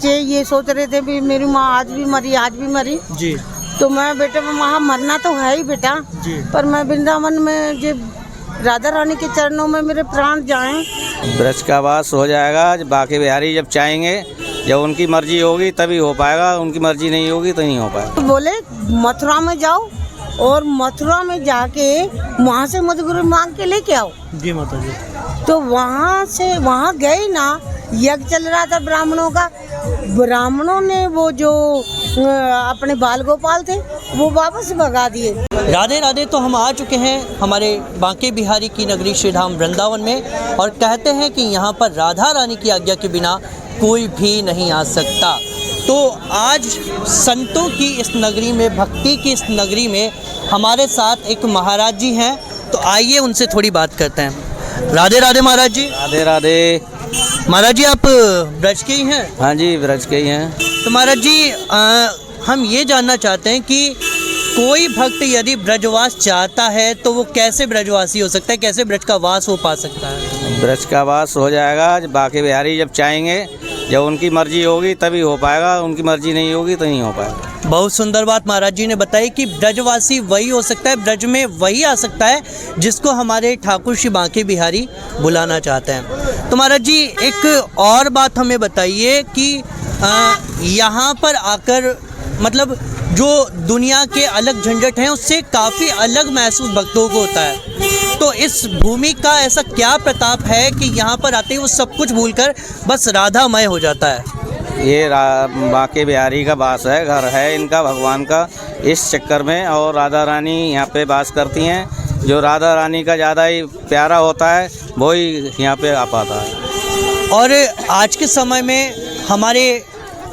बच्चे ये सोच रहे थे भी मेरी माँ आज भी मरी जी तो मैं बेटा वहाँ मरना तो है ही बेटा जी। पर मैं वृंदावन में जो राधा रानी के चरणों में मेरे प्राण जाएं। ब्रज का वास हो जाएगा, बांके बिहारी जब चाहेंगे, जब उनकी मर्जी होगी तभी हो पाएगा, उनकी मर्जी नहीं होगी तो नहीं हो पाएगा। तो बोले मथुरा में जाओ और मथुरा में जाके वहाँ से मधुगुरु मांग के लेके आओ। जी माता जी। तो वहाँ गए ना, यज्ञ चल रहा था ब्राह्मणों का, ब्राह्मणों ने वो जो अपने बाल गोपाल थे वो वापस भगा दिए। राधे राधे। तो हम आ चुके हैं हमारे बांके बिहारी की नगरी श्री धाम वृंदावन में और कहते हैं कि यहाँ पर राधा रानी की आज्ञा के बिना कोई भी नहीं आ सकता। तो आज संतों की इस नगरी में, भक्ति की इस नगरी में हमारे साथ एक महाराज जी हैं, तो आइए उनसे थोड़ी बात करते हैं। राधे राधे महाराज जी। राधे राधे। महाराज जी आप ब्रज के ही हैं? हाँ जी, ब्रज के ही हैं। तो महाराज जी हम ये जानना चाहते हैं कि कोई भक्त यदि ब्रजवास चाहता है तो वो कैसे ब्रजवासी हो सकता है, कैसे ब्रज का वास हो पा सकता है? ब्रज का वास हो जाएगा, बांके बिहारी जब चाहेंगे, जब उनकी मर्जी होगी तभी हो पाएगा, उनकी मर्जी नहीं होगी तो नहीं हो पाएगा। बहुत सुंदर बात महाराज जी ने बताई कि ब्रजवासी वही हो सकता है, ब्रज में वही आ सकता है जिसको हमारे ठाकुर श्री बांके बिहारी बुलाना चाहते हैं। तो महाराज जी एक और बात हमें बताइए कि यहाँ पर आकर मतलब जो दुनिया के अलग झंझट हैं उससे काफ़ी अलग महसूस भक्तों को होता है, तो इस भूमि का ऐसा क्या प्रताप है कि यहाँ पर आते ही वो सब कुछ भूलकर बस राधामय हो जाता है? ये बांके बिहारी का वास है, घर है इनका भगवान का, इस चक्कर में। और राधा रानी यहाँ पे वास करती हैं, जो राधा रानी का ज़्यादा ही प्यारा होता है वही यहाँ पे आ पाता है। और आज के समय में हमारे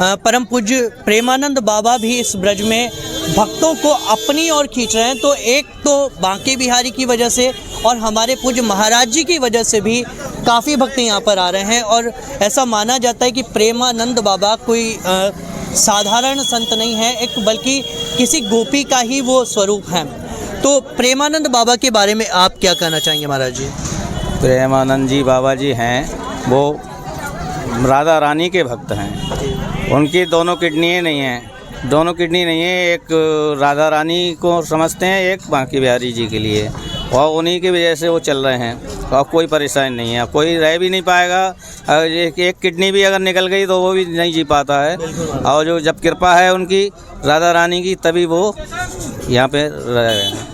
परम पूज्य प्रेमानंद बाबा भी इस ब्रज में भक्तों को अपनी ओर खींच रहे हैं। तो एक तो बांके बिहारी की वजह से और हमारे पूज्य महाराज जी की वजह से भी काफ़ी भक्त यहाँ पर आ रहे हैं। और ऐसा माना जाता है कि प्रेमानंद बाबा कोई साधारण संत नहीं है, एक बल्कि किसी गोपी का ही वो स्वरूप हैं। तो प्रेमानंद बाबा के बारे में आप क्या कहना चाहेंगे महाराज जी? प्रेमानंद जी बाबा जी हैं, वो राधा रानी के भक्त हैं। उनकी दोनों किडनी नहीं हैं, दोनों किडनी नहीं है, एक राधा रानी को समझते हैं, एक बांके बिहारी जी के लिए, और उन्हीं की वजह से वो चल रहे हैं। और कोई परेशानी नहीं है, कोई रह भी नहीं पाएगा। एक किडनी भी अगर निकल गई तो वो भी नहीं जी पाता है। और जो जब कृपा है उनकी राधा रानी की तभी वो यहाँ पे रह रहे हैं।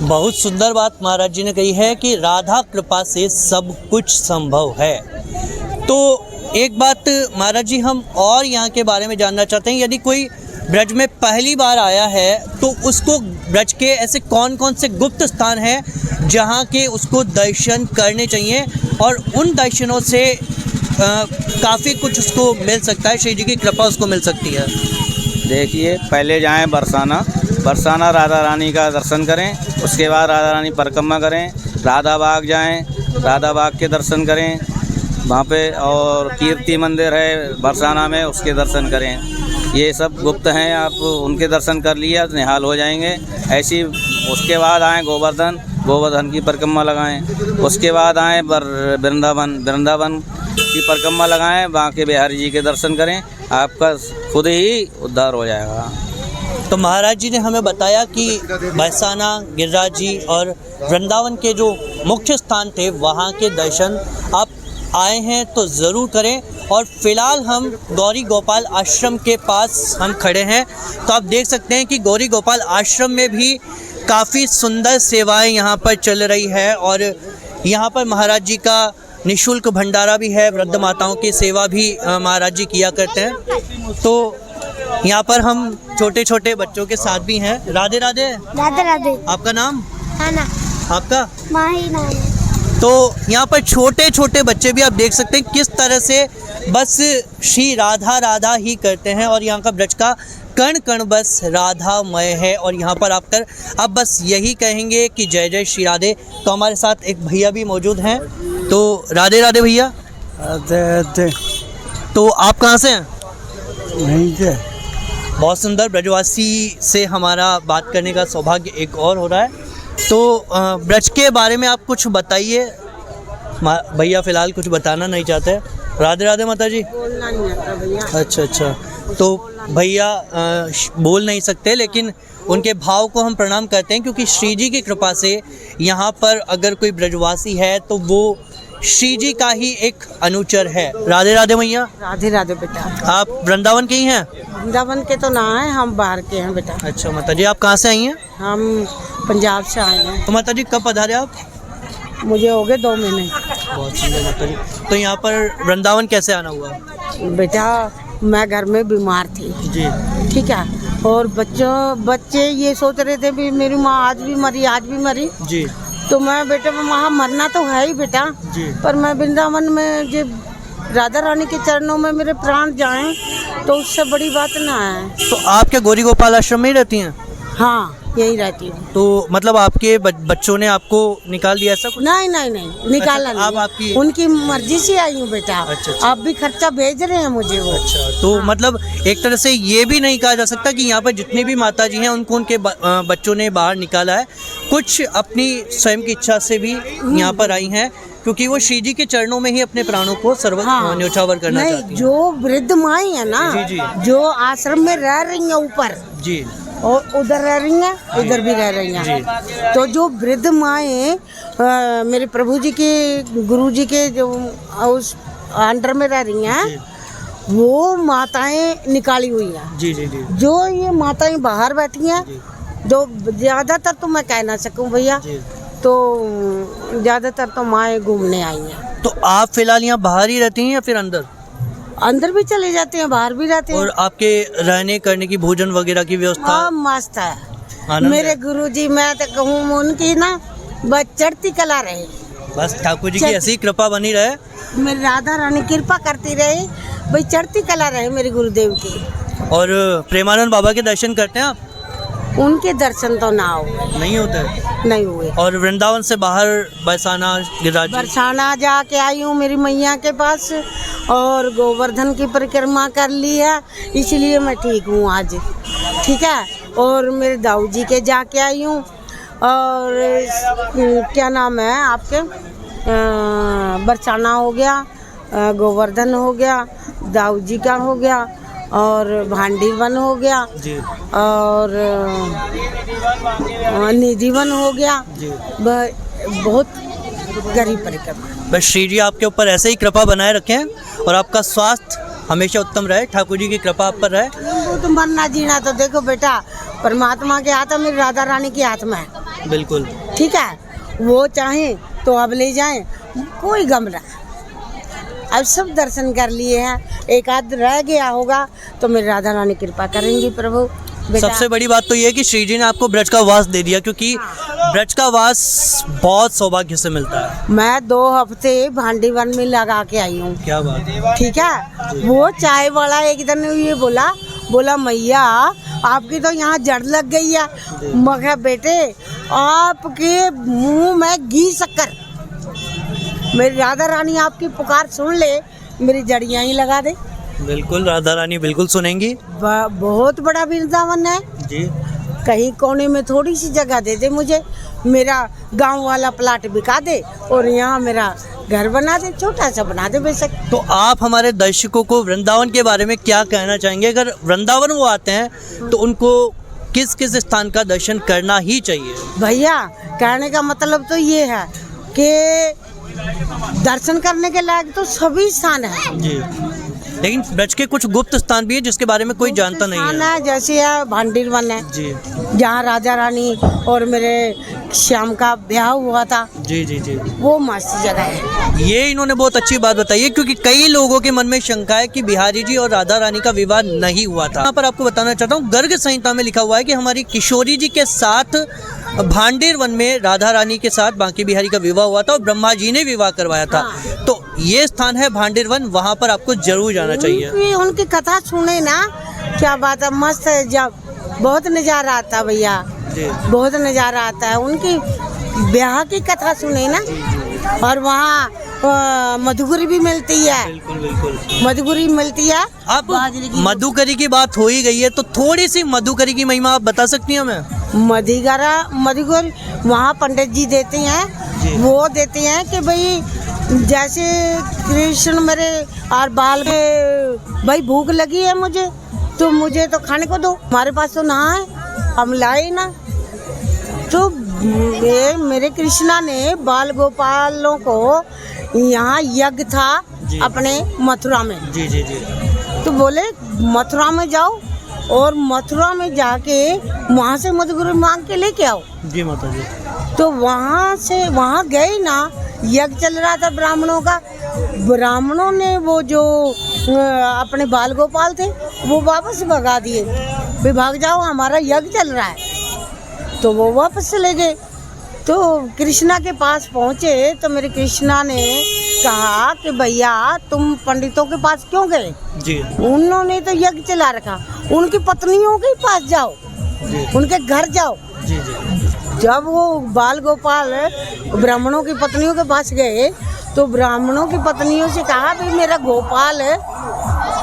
बहुत सुंदर बात महाराज जी ने कही है कि राधा कृपा से सब कुछ संभव है। तो एक बात महाराज जी हम और यहाँ के बारे में जानना चाहते हैं, यदि कोई ब्रज में पहली बार आया है तो उसको ब्रज के ऐसे कौन कौन से गुप्त स्थान हैं जहाँ के उसको दर्शन करने चाहिए और उन दर्शनों से काफ़ी कुछ उसको मिल सकता है, श्री जी की कृपा उसको मिल सकती है? देखिए, पहले जाएं बरसाना राधा रानी का दर्शन करें, उसके बाद राधा रानी परिक्रमा करें, राधा बाग जाएं, राधा बाग के दर्शन करें वहाँ पे, और कीर्ति मंदिर है बरसाना में, उसके दर्शन करें। ये सब गुप्त हैं, आप उनके दर्शन कर लिए तो निहाल हो जाएंगे। ऐसी उसके बाद आएँ गोवर्धन की परिक्रमा लगाएं, उसके बाद आएँ वृंदावन की परिक्रमा लगाएं, बांके बिहारी जी के दर्शन करें, आपका खुद ही उद्धार हो जाएगा। तो महाराज जी ने हमें बताया कि बरसाना, गिरिराज जी और वृंदावन के जो मुख्य स्थान थे वहाँ के दर्शन आप आए हैं तो ज़रूर करें। और फ़िलहाल हम गौरी गोपाल आश्रम के पास हम खड़े हैं, तो आप देख सकते हैं कि गौरी गोपाल आश्रम में भी काफ़ी सुंदर सेवाएं यहाँ पर चल रही है। और यहाँ पर महाराज जी का निःशुल्क भंडारा भी है, वृद्ध माताओं की सेवा भी महाराज जी किया करते हैं। तो यहाँ पर हम छोटे छोटे बच्चों के साथ भी हैं। राधे राधे। राधे राधे। आपका नाम? खाना। आपका? माही नाम। तो यहाँ पर छोटे छोटे बच्चे भी आप देख सकते हैं किस तरह से बस श्री राधा राधा ही करते हैं। और यहाँ का ब्रज का कण कण बस राधामय है। और यहाँ पर आकर आप बस यही कहेंगे कि जय जय श्री राधे। तो हमारे साथ एक भैया भी मौजूद हैं, तो राधे राधे भैया। राधे। तो आप कहाँ से हैं? नहीं थे। बहुत सुंदर, ब्रजवासी से हमारा बात करने का सौभाग्य एक और हो रहा है। तो ब्रज के बारे में आप कुछ बताइए। भैया फ़िलहाल कुछ बताना नहीं चाहते। राधे राधे माता जी। बोलना नहीं आता भैया। अच्छा अच्छा, तो भैया बोल नहीं सकते, लेकिन उनके भाव को हम प्रणाम करते हैं, क्योंकि श्री जी की कृपा से यहाँ पर अगर कोई ब्रजवासी है तो वो श्री जी का ही एक अनुचर है। राधे राधे मैया। राधे राधे बेटा। आप वृंदावन के ही हैं? वृंदावन के तो ना है, हम बाहर के हैं बेटा। अच्छा माता जी, आप कहाँ से आई हैं? हम पंजाब से आए हैं। तो माता जी कब पधारे आप? मुझे हो गए 2 महीने। बहुत सुंदर माता जी। तो यहाँ पर वृंदावन कैसे आना हुआ? बेटा मैं घर में बीमार थी, जी ठीक है, और बच्चे ये सोच रहे थे भी मेरी माँ आज भी मरी। जी तो मैं बेटा वहाँ मरना तो है ही बेटा, जी। पर मैं वृंदावन में जो राधा रानी के चरणों में मेरे प्राण जाएं तो उससे बड़ी बात ना है। तो आप क्या गौरी गोपाल आश्रम में ही रहती हैं? हाँ यही रहती हूँ। तो मतलब आपके बच्चों ने आपको निकाल दिया ऐसा कुछ? नहीं निकाला अच्छा, आप नहीं, आपकी उनकी मर्जी से आई हूँ बेटा। अच्छा। आप भी खर्चा भेज रहे हैं मुझे वो। अच्छा, तो मतलब एक तरह से ये भी नहीं कहा जा सकता कि यहाँ पर जितनी भी माता जी हैं उनको उनके बच्चों ने बाहर निकाला है, कुछ अपनी स्वयं की इच्छा से भी यहाँ पर आई हैं, क्योंकि वो श्री जी के चरणों में ही अपने प्राणों को न्योछावर करना नहीं, चाहती हैं। जो वृद्ध माई है ना, जी। जो आश्रम में रह रही है ऊपर जी और उधर रह रही हैं, इधर भी रह रही हैं, तो जो वृद्ध माएँ मेरे प्रभु जी के गुरु जी के जो उस अंडर में रह रही हैं, वो माताएं निकाली हुई हैं। जी। जो ये माताएं बाहर बैठी हैं, जो ज़्यादातर तो मैं कह ना सकूं भैया, तो ज़्यादातर तो माएँ घूमने आई हैं। तो आप फिलहाल यहाँ बाहर ही रहती हैं या फिर अंदर? अंदर भी चले जाते हैं, बाहर भी रहते हैं। और आपके रहने करने की भोजन वगैरह की व्यवस्था? हाँ मस्त है। आनंद मेरे है। गुरुजी, मैं तो कहूँ उनकी ना बस चढ़ती कला रहे, बस ठाकुर जी की ऐसी कृपा बनी रहे, मेरी राधा रानी कृपा करती रहे, भाई चढ़ती कला रहे मेरे गुरुदेव की। और प्रेमानंद बाबा के दर्शन करते हैं आप? उनके दर्शन तो ना हुए, नहीं होते? नहीं हुए। और वृंदावन से बाहर बरसाना गिरिराज? बरसाना जाके आई हूँ मेरी मैया के पास, और गोवर्धन की परिक्रमा कर ली है, इसलिए मैं ठीक हूँ आज, ठीक है। और मेरे दाऊ जी के जाके आई हूँ, और क्या नाम है आपके, बरसाना हो गया, गोवर्धन हो गया, दाऊ जी का हो गया, और भांडी वन हो गया जी, और निधि वन हो गया जी। बहुत गरीब परिक्रमा। बस श्री जी आपके ऊपर ऐसे ही कृपा बनाए रखें और आपका स्वास्थ्य हमेशा उत्तम रहे, ठाकुर जी की कृपा आप पर रहे। वो तो मरना जीना तो देखो बेटा परमात्मा के हाथ है, मेरी राधा रानी के हाथ में है, बिल्कुल ठीक है। वो चाहे तो अब ले जाएं, कोई गम ना। अब सब दर्शन कर लिए हैं, एक आध रह गया होगा तो मेरी राधा रानी कृपा करेंगी प्रभु बेटा। सबसे बड़ी बात तो ये है कि श्री जी ने आपको ब्रज का वास दे दिया, क्योंकि ब्रज का वास बहुत सौभाग्य से मिलता है। मैं 2 हफ्ते भांडी वन में लगा के आई हूँ, क्या बात है। ठीक है। वो चाय वाला एक दिन ये बोला मैया आपकी तो यहाँ जड़ लग गई है। मैं कहा बेटे आपके मुंह में घी शक्कर, मेरी राधा रानी आपकी पुकार सुन ले, मेरी जड़ियाँ ही लगा दे। बिल्कुल राधा रानी बिल्कुल सुनेंगी। बहुत बड़ा वृंदावन है जी, कहीं कोने में थोड़ी सी जगह दे दे मुझे, मेरा गांव वाला प्लाट बिका दे और यहाँ मेरा घर बना दे, छोटा सा बना दे बेशक। तो आप हमारे दर्शकों को वृंदावन के बारे में क्या कहना चाहेंगे? अगर वृंदावन वो आते हैं तो उनको किस किस स्थान का दर्शन करना ही चाहिए? भैया कहने का मतलब तो ये है कि दर्शन करने के लायक तो सभी स्थान है जी, लेकिन ब्रज के कुछ गुप्त स्थान भी है जिसके बारे में कोई जानता नहीं स्थान है। है, जैसे है भांडीर वन है जी जहाँ राजा रानी और मेरे श्याम का ब्याह हुआ था, जी जी जी, वो मस्त जगह है। ये इन्होंने बहुत अच्छी बात बताई है, क्योंकि कई लोगों के मन में शंका है कि बिहारी जी और राधा रानी का विवाह नहीं हुआ था। यहाँ पर आपको बताना चाहता हूँ, गर्ग संहिता में लिखा हुआ है कि हमारी किशोरी जी के साथ भांडेर वन में राधा रानी के साथ बांके बिहारी का विवाह हुआ था और ब्रह्मा जी ने विवाह करवाया था। तो ये स्थान है भांडेर वन, वहाँ पर आपको जरूर जाना चाहिए। उनकी कथा सुने ना, क्या बात है, मस्त है। जब बहुत नज़ारा आता है भैया, बहुत नज़ारा आता है, उनकी ब्याह की कथा सुने ना। और वहाँ मधुगरी भी मिलती है, बिल्कुल बिल्कुल मधुगरी मिलती है। आप मधुकरी की बात हो ही गई है तो थोड़ी सी मधुकरी की महिमा आप बता सकती हैं हमें? मधुगरी वहाँ पंडित जी देते हैं, वो देते हैं कि भाई जैसे कृष्ण मेरे और बाल में, भाई भूख लगी है मुझे तो खाने को दो, हमारे पास तो ना है, हम लाए ना। तो मेरे कृष्णा ने बाल गोपालों को, यहाँ यज्ञ था अपने मथुरा में, जी जी जी। तो बोले मथुरा में जाओ और मथुरा में जाके वहाँ से मधुगुरु मांग के लेके आओ। जी माता जी। तो वहाँ गए ना, यज्ञ चल रहा था ब्राह्मणों का, ब्राह्मणों ने वो जो अपने बाल गोपाल थे वो वापस भगा दिए, भी भाग जाओ हमारा यज्ञ चल रहा है। तो वो वापस चले गए। तो कृष्णा के पास पहुँचे तो मेरे कृष्णा ने कहा कि भैया तुम पंडितों के पास क्यों गए? जी उन्होंने तो यज्ञ चला रखा, उनकी पत्नियों के पास जाओ, उनके घर जाओ। जी जी। जब वो बाल गोपाल ब्राह्मणों की पत्नियों के पास गए तो ब्राह्मणों की पत्नियों से कहा भाई मेरा गोपाल,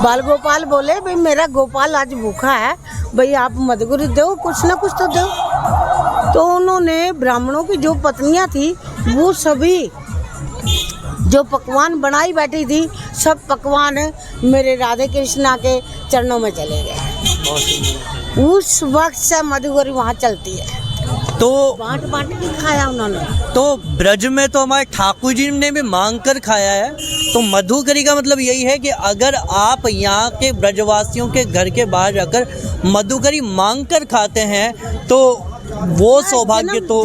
बाल गोपाल बोले भाई मेरा गोपाल आज भूखा है, भाई आप मधुगुरु दो, कुछ ना कुछ तो दो। तो उन्होंने ब्राह्मणों की जो पत्नियां थी वो सभी जो पकवान बनाई बैठी थी, सब पकवान मेरे राधे कृष्णा के चरणों में चले गए। उस वक्त से मधुगुरु वहाँ चलती है। तो बांट के खाया उन्होंने। तो ब्रज में तो हमारे ठाकुर जी ने भी मांग कर खाया है, तो मधुकरी का मतलब यही है कि अगर आप यहाँ के ब्रजवासियों के घर के बाहर जाकर मधुकरी मांग कर खाते हैं तो वो सौभाग्य तो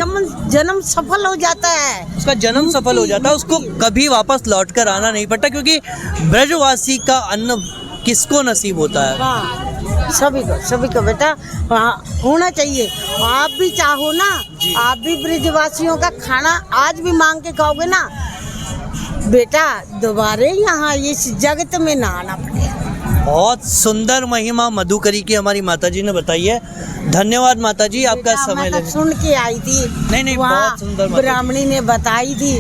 जन्म सफल हो जाता है, उसका जन्म सफल हो जाता है, उसको कभी वापस लौट कर आना नहीं पड़ता, क्योंकि ब्रजवासी का अन्न किसको नसीब होता है? हाँ, सभी को बेटा होना चाहिए। आप भी चाहो ना, आप भी ब्रजवासियों का खाना आज भी मांग के खाओगे ना बेटा, दोबारा यहाँ इस जगत में ना आना पड़ेगा। बहुत सुंदर महिमा मधुकरी की हमारी माताजी ने बताई है। धन्यवाद माताजी आपका समय लेने। सुन के आई थी, नहीं बहुत सुंदर ब्राह्मणी ने बताई थी,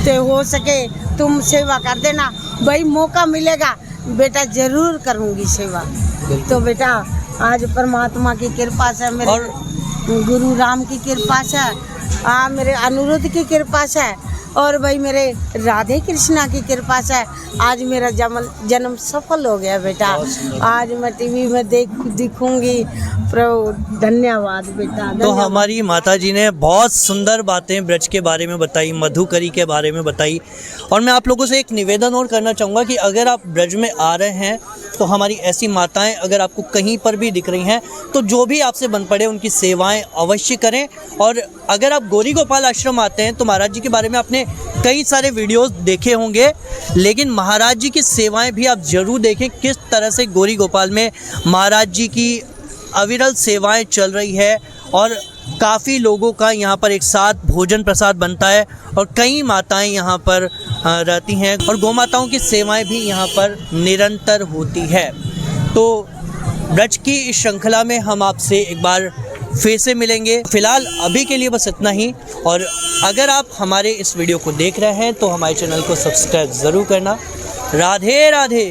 तो हो सके तुम सेवा कर देना, भाई मौका मिलेगा बेटा जरूर करूँगी सेवा। तो बेटा आज परमात्मा की कृपा से, मेरे गुरु राम की कृपा से, मेरे अनुरुद्ध की कृपा से और भाई मेरे राधे कृष्णा की कृपा से आज मेरा जन्म सफल हो गया बेटा। आज मैं टीवी में दिखूंगी। प्रभु धन्यवाद बेटा। तो हमारी माताजी ने बहुत सुंदर बातें ब्रज के बारे में बताई, मधुकरी के बारे में बताई। और मैं आप लोगों से एक निवेदन और करना चाहूँगा कि अगर आप ब्रज में आ रहे हैं तो हमारी ऐसी माताएं अगर आपको कहीं पर भी दिख रही हैं तो जो भी आपसे बन पड़े उनकी सेवाएं अवश्य करें। और अगर आप गौरी गोपाल आश्रम आते हैं तो महाराज जी के बारे में आपने कई सारे वीडियोस देखे होंगे, लेकिन महाराज जी की सेवाएं भी आप ज़रूर देखें, किस तरह से गौरी गोपाल में महाराज जी की अविरल सेवाएं चल रही है। और काफ़ी लोगों का यहाँ पर एक साथ भोजन प्रसाद बनता है और कई माताएं यहाँ पर रहती हैं और गौ माताओं की सेवाएं भी यहाँ पर निरंतर होती है। तो ब्रज की इस श्रृंखला में हम आपसे एक बार फिर से मिलेंगे। फिलहाल अभी के लिए बस इतना ही। और अगर आप हमारे इस वीडियो को देख रहे हैं तो हमारे चैनल को सब्सक्राइब ज़रूर करना। राधे राधे।